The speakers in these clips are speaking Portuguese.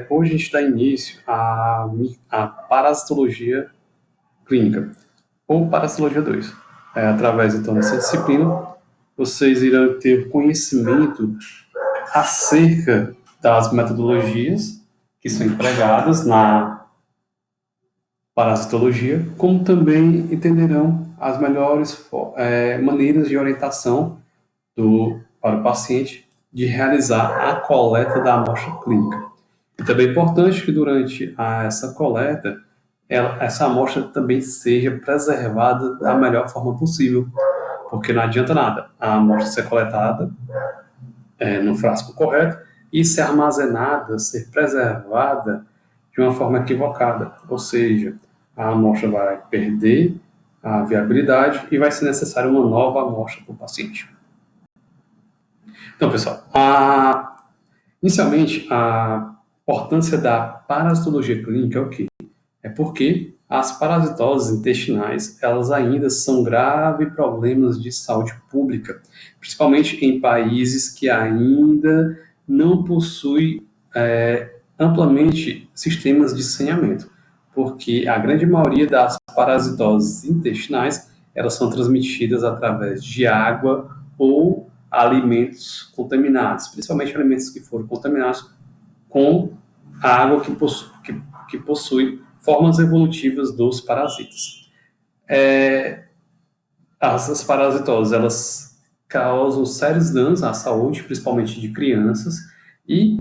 Hoje a gente dá início à parasitologia clínica, ou parasitologia 2. Através, então, dessa disciplina, vocês irão ter conhecimento acerca das metodologias que são empregadas na parasitologia, como também entenderão as melhores maneiras de orientação para o paciente de realizar a coleta da amostra clínica. E também é importante que durante essa coleta, essa amostra também seja preservada da melhor forma possível, porque não adianta nada a amostra ser coletada no frasco correto e ser armazenada, ser preservada de uma forma equivocada, ou seja, a amostra vai perder a viabilidade e vai ser necessária uma nova amostra para o paciente. Então, pessoal, inicialmente, a importância da parasitologia clínica é o quê? É porque as parasitoses intestinais, elas ainda são graves problemas de saúde pública, principalmente em países que ainda não possuem amplamente sistemas de saneamento, porque a grande maioria das parasitoses intestinais, elas são transmitidas através de água ou alimentos contaminados, principalmente alimentos que foram contaminados com a água que possui formas evolutivas dos parasitas. As parasitoses, elas causam sérios danos à saúde, principalmente de crianças, e,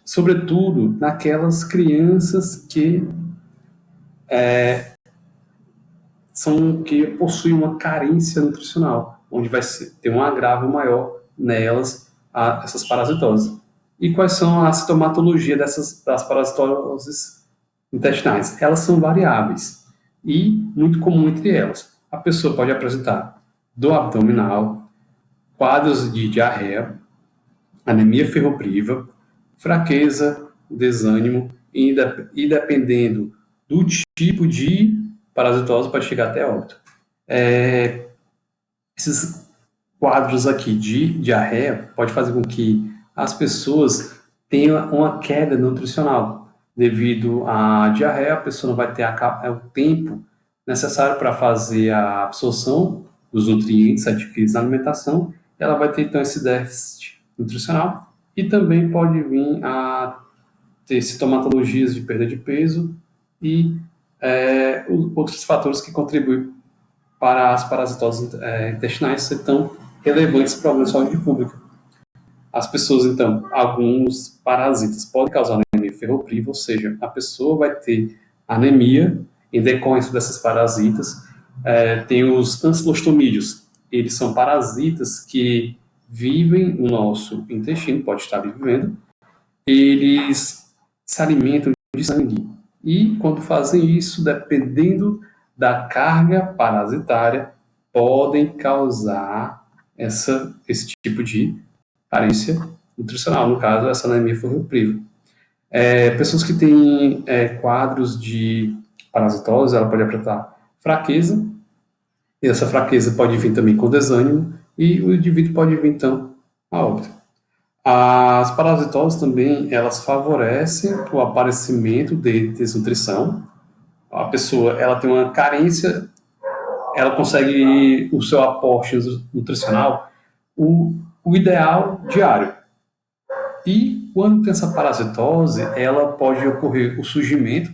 sobretudo, naquelas crianças que possuem uma carência nutricional, onde vai ter um agravo maior nelas, essas parasitoses. E quais são a sintomatologia das parasitoses intestinais? Elas são variáveis e muito comum entre elas. A pessoa pode apresentar dor abdominal, quadros de diarreia, anemia ferropriva, fraqueza, desânimo e dependendo do tipo de parasitose pode chegar até óbito. Esses quadros aqui de diarreia pode fazer com que as pessoas tenham uma queda nutricional. Devido à diarreia, a pessoa não vai ter o tempo necessário para fazer a absorção dos nutrientes adquiridos na alimentação, e ela vai ter então esse déficit nutricional e também pode vir a ter sintomatologias de perda de peso e outros fatores que contribuem para as parasitoses intestinais ser tão relevantes para o problema de saúde pública. As pessoas, então, alguns parasitas podem causar anemia ferropriva, ou seja, a pessoa vai ter anemia em decorrência dessas parasitas. Tem os ancilostomídeos, eles são parasitas que vivem no nosso intestino, pode estar vivendo, eles se alimentam de sangue. E quando fazem isso, dependendo da carga parasitária, podem causar esse tipo de carência nutricional, no caso, essa anemia ferropriva. Pessoas que têm quadros de parasitose, ela pode apresentar fraqueza, e essa fraqueza pode vir também com desânimo, e o indivíduo pode vir, então, a óbito. As parasitoses também, elas favorecem o aparecimento de desnutrição. A pessoa, ela tem uma carência, ela consegue o seu aporte nutricional, o ideal diário. E quando tem essa parasitose, ela pode ocorrer o surgimento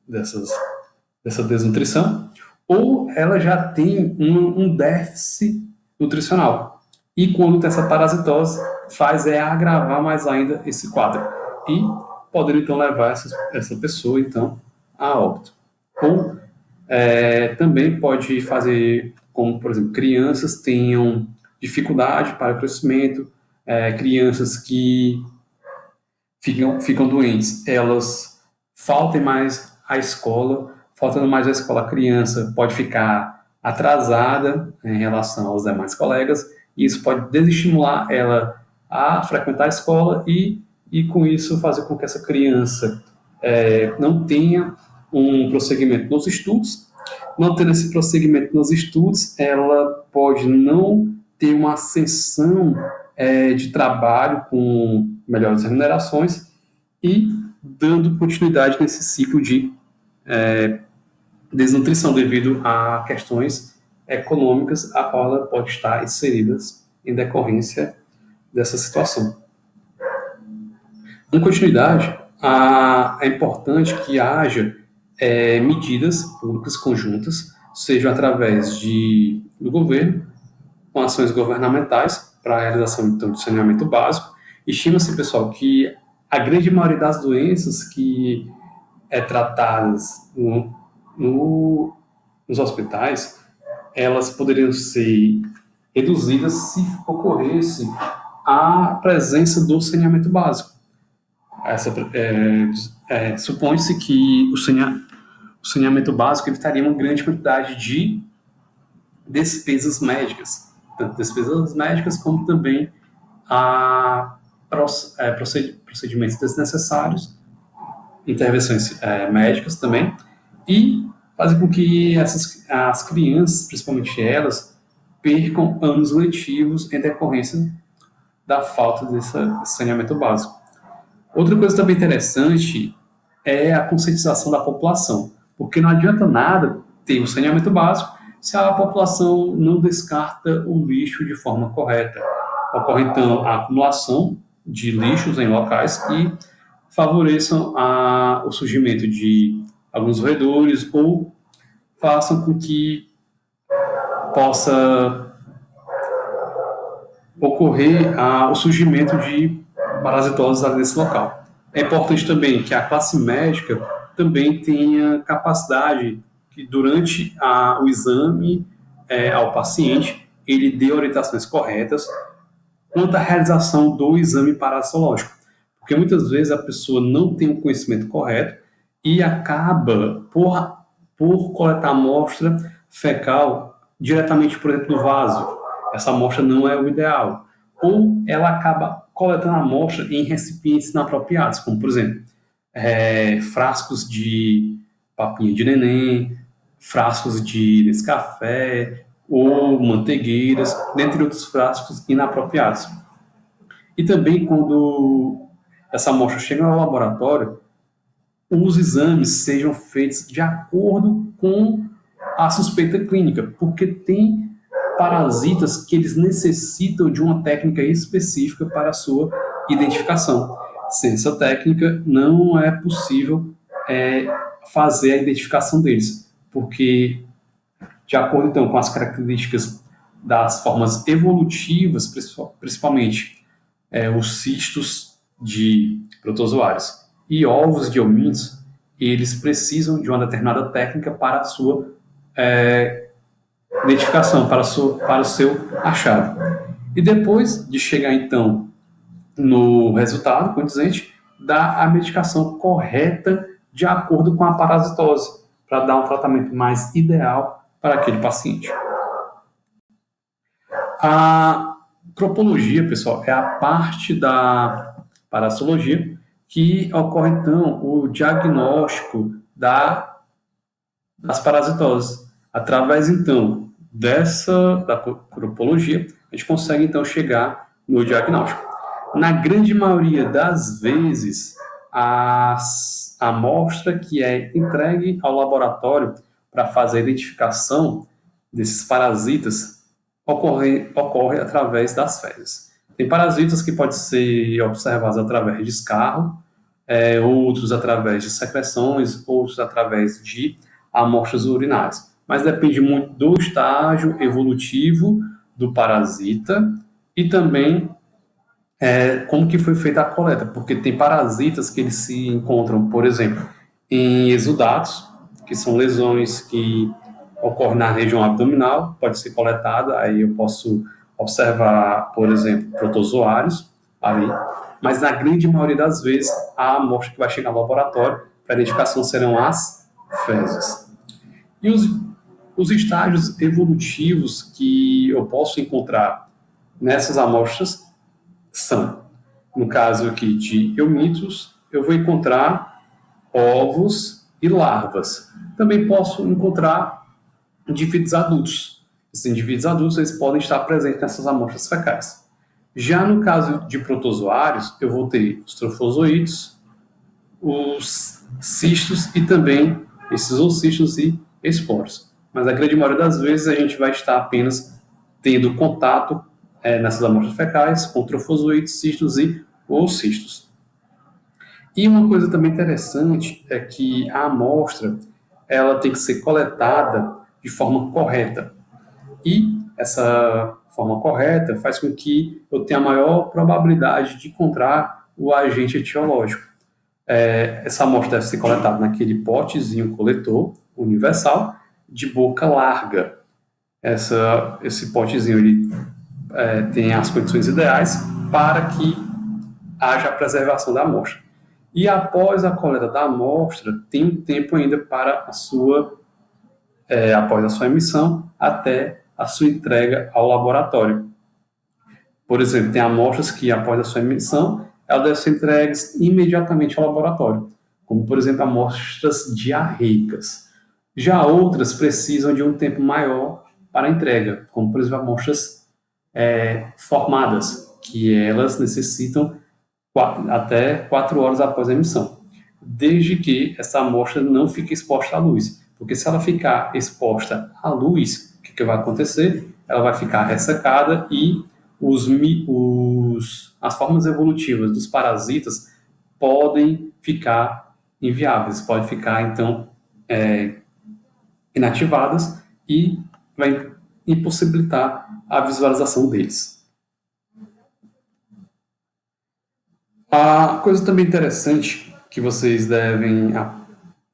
dessa desnutrição, ou ela já tem um déficit nutricional. E quando tem essa parasitose, faz agravar mais ainda esse quadro. E poder, então, levar essa pessoa, então, a óbito. Ou também pode fazer, como, por exemplo, crianças tenham dificuldade para o crescimento, crianças que ficam doentes, elas faltem mais à escola, faltando mais à escola, a criança pode ficar atrasada em relação aos demais colegas, e isso pode desestimular ela a frequentar a escola e com isso fazer com que essa criança não tenha um prosseguimento nos estudos. Não tendo esse prosseguimento nos estudos, ela pode não ter uma ascensão de trabalho com melhores remunerações e dando continuidade nesse ciclo de desnutrição devido a questões econômicas a qual ela pode estar inseridas em decorrência dessa situação. Em continuidade, é importante que haja medidas públicas conjuntas, sejam através do governo, com ações governamentais para a realização então, de saneamento básico. Estima-se, pessoal, que a grande maioria das doenças que tratadas nos hospitais, elas poderiam ser reduzidas se ocorresse a presença do saneamento básico. Supõe-se que o saneamento básico evitaria uma grande quantidade de despesas médicas, tanto despesas médicas como também procedimentos desnecessários, intervenções médicas também, e fazer com que as crianças, principalmente elas, percam anos letivos em decorrência da falta desse saneamento básico. Outra coisa também interessante é a conscientização da população, porque não adianta nada ter o saneamento básico se a população não descarta o lixo de forma correta. Ocorre, então, a acumulação de lixos em locais que favoreçam o surgimento de alguns roedores ou façam com que possa ocorrer o surgimento de parasitoses ali nesse local. É importante também que a classe médica também tenha capacidade que durante o exame ao paciente ele dê orientações corretas quanto à realização do exame parasitológico. Porque muitas vezes a pessoa não tem o conhecimento correto e acaba por coletar amostra fecal diretamente por dentro do vaso. Essa amostra não é o ideal. Ou ela acaba coletando a amostra em recipientes inapropriados, como, por exemplo, frascos de papinha de neném, frascos de Nescafé ou manteigueiras, dentre outros frascos inapropriados. E também, quando essa amostra chega ao laboratório, os exames sejam feitos de acordo com a suspeita clínica, porque tem parasitas que eles necessitam de uma técnica específica para a sua identificação. Sem essa técnica, não é possível fazer a identificação deles, porque, de acordo então com as características das formas evolutivas, principalmente os cistos de protozoários e ovos de hominídeos, eles precisam de uma determinada técnica para a sua identificação, para o seu achado. E depois de chegar, então, no resultado condizente, dá a medicação correta de acordo com a parasitose, para dar um tratamento mais ideal para aquele paciente. A cropologia, pessoal, é a parte da parasitologia que ocorre, então, o diagnóstico das parasitoses. Através, então, da cropologia, a gente consegue, então, chegar no diagnóstico. Na grande maioria das vezes, a amostra que é entregue ao laboratório para fazer a identificação desses parasitas ocorre através das fezes. Tem parasitas que podem ser observados através de escarro, outros através de secreções, outros através de amostras urinárias. Mas depende muito do estágio evolutivo do parasita e também como que foi feita a coleta, porque tem parasitas que eles se encontram, por exemplo, em exudatos, que são lesões que ocorrem na região abdominal, pode ser coletada, aí eu posso observar, por exemplo, protozoários ali, mas na grande maioria das vezes a amostra que vai chegar ao laboratório para identificação serão as fezes. E os estágios evolutivos que eu posso encontrar nessas amostras são, no caso aqui de eumitos, eu vou encontrar ovos e larvas. Também posso encontrar indivíduos adultos. Esses indivíduos adultos eles podem estar presentes nessas amostras fecais. Já no caso de protozoários, eu vou ter os trofozoídeos, os cistos e também esses oocistos e esporos. Mas a grande maioria das vezes a gente vai estar apenas tendo contato nessas amostras fecais com trofozoides, cistos e oocistos. E uma coisa também interessante é que a amostra ela tem que ser coletada de forma correta. E essa forma correta faz com que eu tenha a maior probabilidade de encontrar o agente etiológico. Essa amostra deve ser coletada naquele potezinho coletor universal de boca larga. Esse potezinho ele, tem as condições ideais para que haja a preservação da amostra. E após a coleta da amostra, tem um tempo ainda para após a sua emissão, até a sua entrega ao laboratório. Por exemplo, tem amostras que, após a sua emissão, elas devem ser entregues imediatamente ao laboratório, como, por exemplo, amostras diarreicas. Já outras precisam de um tempo maior para a entrega, como, por exemplo, amostras formadas, que elas necessitam até 4 horas após a emissão, desde que essa amostra não fique exposta à luz. Porque se ela ficar exposta à luz, o que vai acontecer? Ela vai ficar ressecada e as formas evolutivas dos parasitas podem ficar inviáveis, podem ficar, então, inativadas e vai impossibilitar a visualização deles. A coisa também interessante que vocês devem,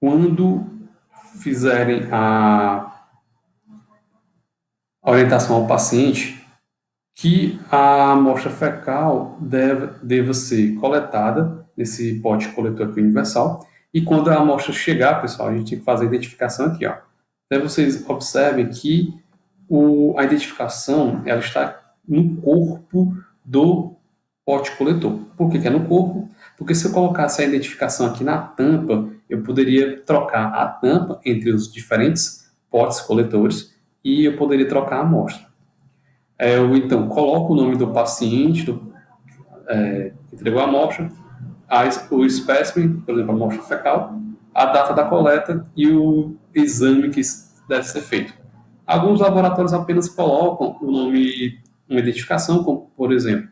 quando fizerem a orientação ao paciente, que a amostra fecal deva ser coletada nesse pote coletor aqui universal, e quando a amostra chegar, pessoal, a gente tem que fazer a identificação aqui, ó. Então vocês observem que a identificação ela está no corpo do pote coletor. Por que é no corpo? Porque se eu colocasse a identificação aqui na tampa, eu poderia trocar a tampa entre os diferentes potes coletores e eu poderia trocar a amostra. Eu, então, coloco o nome do paciente que entregou a amostra, o espécimen, por exemplo, a amostra fecal, a data da coleta e o exame que deve ser feito. Alguns laboratórios apenas colocam o nome, uma identificação, como, por exemplo,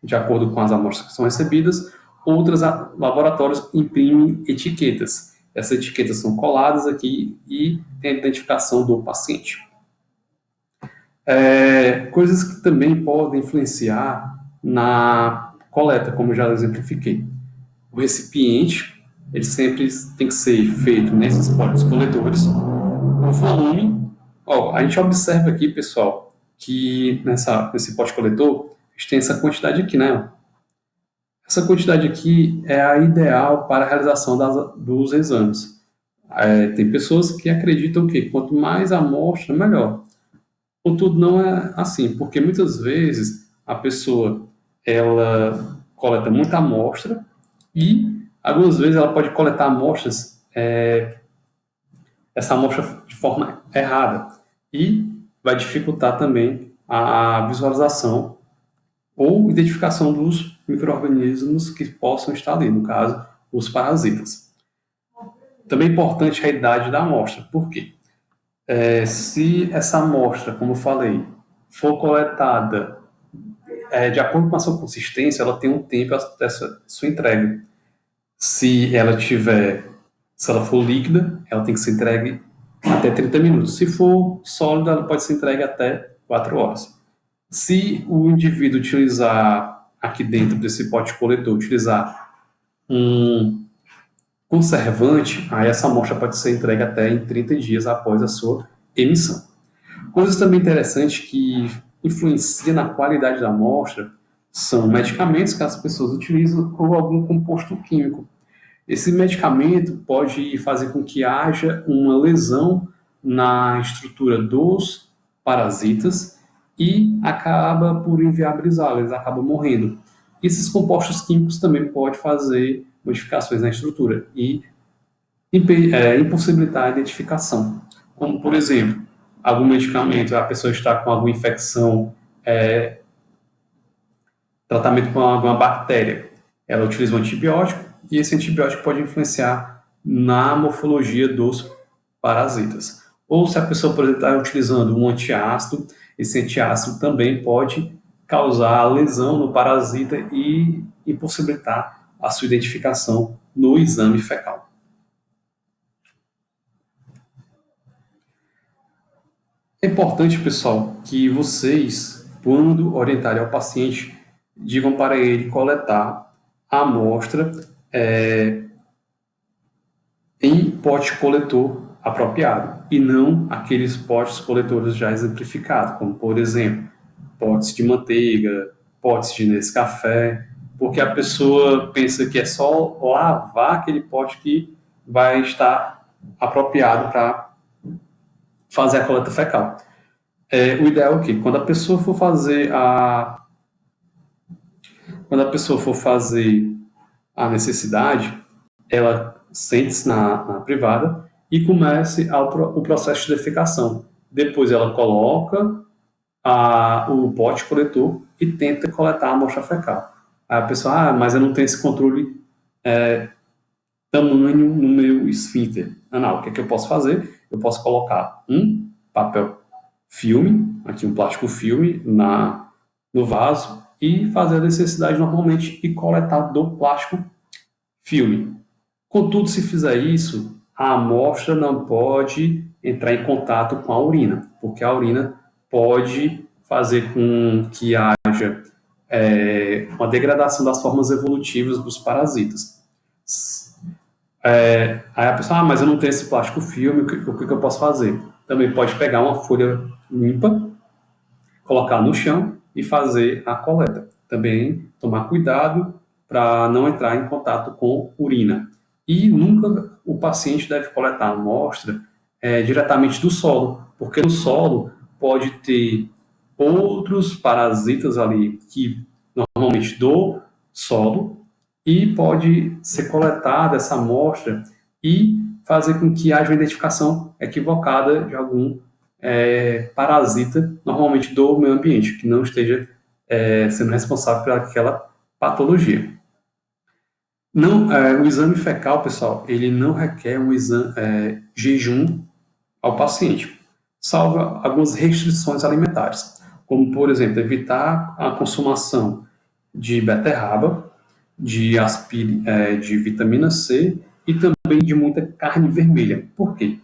de acordo com as amostras que são recebidas. Outros laboratórios imprimem etiquetas. Essas etiquetas são coladas aqui e tem a identificação do paciente. Coisas que também podem influenciar na coleta, como eu já exemplifiquei. O recipiente, ele sempre tem que ser feito nesses potes coletores. O volume, a gente observa aqui, pessoal, que nesse pote coletor, a gente tem essa quantidade aqui, né? Essa quantidade aqui é a ideal para a realização dos exames. Tem pessoas que acreditam que quanto mais amostra, melhor. Contudo, não é assim, porque muitas vezes a pessoa ela coleta muita amostra e algumas vezes ela pode coletar amostras, essa amostra de forma errada e vai dificultar também a visualização ou identificação dos micro-organismos que possam estar ali, no caso, os parasitas. Também é importante a idade da amostra. Por quê? Se essa amostra, como eu falei, for coletada de acordo com a sua consistência, ela tem um tempo dessa sua entrega. Se ela for líquida, ela tem que ser entregue até 30 minutos. Se for sólida, ela pode ser entregue até 4 horas. Se o indivíduo utilizar, aqui dentro desse pote coletor, utilizar um conservante, aí essa amostra pode ser entregue até em 30 dias após a sua emissão. Coisas também interessantes que influenciam na qualidade da amostra são medicamentos que as pessoas utilizam ou algum composto químico. Esse medicamento pode fazer com que haja uma lesão na estrutura dos parasitas e acaba por inviabilizá-los, eles acabam morrendo. Esses compostos químicos também podem fazer modificações na estrutura e impossibilitar a identificação. Como, por exemplo, algum medicamento, a pessoa está com alguma infecção, tratamento com alguma bactéria, ela utiliza um antibiótico e esse antibiótico pode influenciar na morfologia dos parasitas. Ou se a pessoa, por exemplo, está utilizando um antiácido, esse antiácido também pode causar lesão no parasita e impossibilitar a sua identificação no exame fecal. É importante, pessoal, que vocês, quando orientarem ao paciente, digam para ele coletar a amostra em pote coletor apropriado e não aqueles potes coletores já exemplificados, como, por exemplo, potes de manteiga, potes de Nescafé, porque a pessoa pensa que é só lavar aquele pote que vai estar apropriado para fazer a coleta fecal. O ideal é o quê? Quando a pessoa for fazer a necessidade, ela sente-se na privada e comece o processo de defecação. Depois ela coloca o pote coletor e tenta coletar a amostra fecal. Aí a pessoa, mas eu não tenho esse controle tamanho no meu esfíncter anal. O que é que eu posso fazer? Eu posso colocar um papel filme, aqui um plástico filme no vaso e fazer a necessidade normalmente e coletar do plástico filme. Contudo, se fizer isso, a amostra não pode entrar em contato com a urina, porque a urina pode fazer com que haja uma degradação das formas evolutivas dos parasitas. Aí a pessoa, mas eu não tenho esse plástico filme, o que eu posso fazer? Também pode pegar uma folha limpa, colocar no chão e fazer a coleta. Também tomar cuidado para não entrar em contato com urina. E nunca o paciente deve coletar a amostra diretamente do solo, porque no solo pode ter outros parasitas ali que normalmente do solo e pode ser coletada essa amostra e fazer com que haja uma identificação equivocada de algum parasita, normalmente do meio ambiente, que não esteja sendo responsável por aquela patologia. Não, o exame fecal, pessoal, ele não requer um jejum ao paciente, salvo algumas restrições alimentares, como, por exemplo, evitar a consumação de beterraba, de vitamina C e também de muita carne vermelha. Por quê?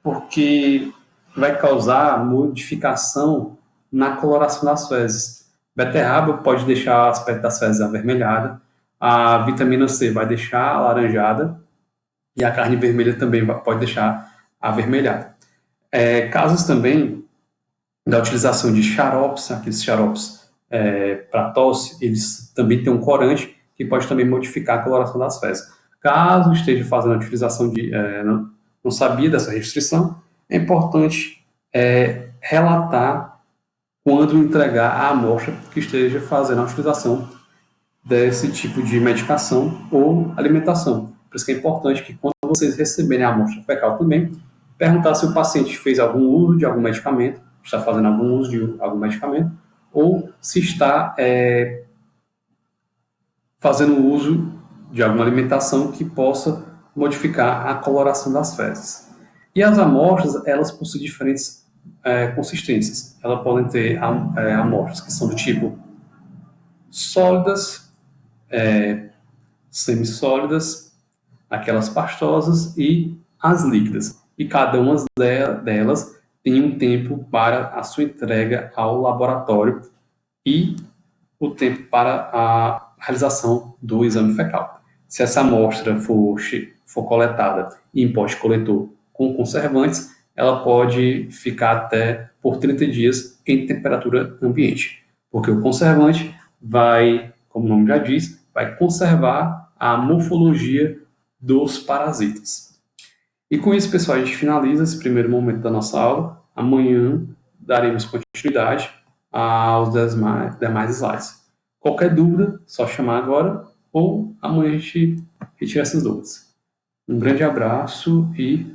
Porque vai causar modificação na coloração das fezes. Beterraba pode deixar o aspecto das fezes avermelhada, a vitamina C vai deixar alaranjada e a carne vermelha também pode deixar avermelhada. Casos também da utilização de xaropes, aqueles xaropes para tosse, eles também têm um corante que pode também modificar a coloração das fezes. Caso esteja fazendo a utilização não sabia dessa restrição, é importante relatar quando entregar a amostra que esteja fazendo a utilização desse tipo de medicação ou alimentação. Por isso que é importante que quando vocês receberem a amostra fecal também, perguntar se o paciente fez algum uso de algum medicamento, está fazendo algum uso de algum medicamento, ou se está fazendo uso de alguma alimentação que possa modificar a coloração das fezes. E as amostras, elas possuem diferentes consistências. Elas podem ter amostras que são do tipo sólidas, semissólidas, aquelas pastosas e as líquidas. E cada uma delas tem um tempo para a sua entrega ao laboratório e o tempo para a realização do exame fecal. Se essa amostra for coletada em pote coletor com conservantes, ela pode ficar até por 30 dias em temperatura ambiente, porque o conservante vai, como o nome já diz, vai conservar a morfologia dos parasitas. E com isso, pessoal, a gente finaliza esse primeiro momento da nossa aula. Amanhã daremos continuidade aos demais slides. Qualquer dúvida, só chamar agora ou amanhã a gente retira essas dúvidas. Um grande abraço e